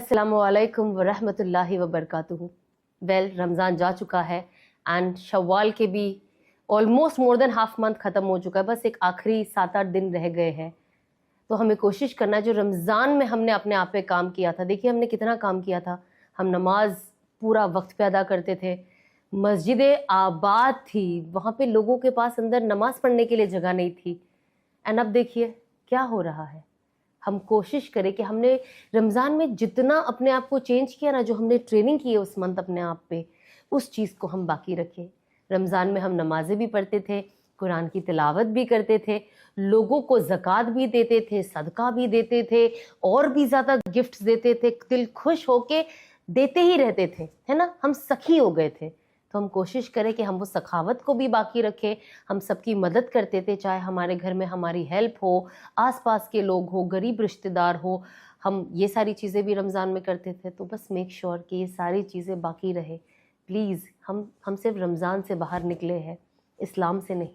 अस्सलामुअलैकुम वरहमतुल्लाहि वबरकातुहू। रमज़ान जा चुका है एंड शव्वाल के भी almost more than half month ख़त्म हो चुका है। बस एक आखिरी 7-8 दिन रह गए हैं। तो हमें कोशिश करना है, जो रमज़ान में हमने अपने आप पे काम किया था, देखिए हमने कितना काम किया था। हम नमाज पूरा वक्त पे अदा करते थे, मस्जिदें आबाद थी, वहाँ पे लोगों के पास अंदर नमाज पढ़ने के लिए जगह नहीं थी। एंड अब देखिए क्या हो रहा है। हम कोशिश करें कि हमने रमज़ान में जितना अपने आप को चेंज किया ना, जो हमने ट्रेनिंग की है उस मंथ अपने आप पे, उस चीज़ को हम बाकी रखें। रमज़ान में हम नमाज़ें भी पढ़ते थे, कुरान की तिलावत भी करते थे, लोगों को ज़कात भी देते थे, सदका भी देते थे, और भी ज़्यादा गिफ्ट्स देते थे, दिल खुश होके देते ही रहते थे, है ना। हम सखी हो गए थे। तो हम कोशिश करें कि हम वो सखावत को भी बाकी रखें। हम सबकी मदद करते थे, चाहे हमारे घर में हमारी हेल्प हो, आसपास के लोग हो, गरीब रिश्तेदार हो, हम ये सारी चीज़ें भी रमज़ान में करते थे। तो बस मेक श्योर कि ये सारी चीज़ें बाकी रहे प्लीज़। हम सिर्फ रमज़ान से बाहर निकले हैं, इस्लाम से नहीं।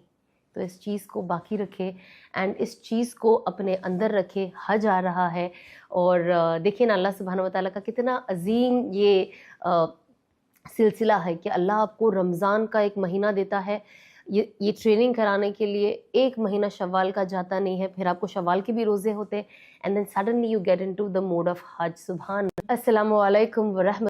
तो इस चीज़ को बाकी रखें एंड इस चीज़ को अपने अंदर रखें। हज आ रहा है और देखिए ना, अल्लाह सुब्हानहू व तआला का कितना अजीम ये सिलसिला है कि अल्लाह आपको रमज़ान का एक महीना देता है। ये ट्रेनिंग कराने के लिए एक महीना शव्वाल का जाता नहीं है, फिर आपको शव्वाल के भी रोज़े होते हैं and then suddenly you get into the mode of hajj. सुभान। अस्सलामु अलैकुम व रहमतुल्लाह।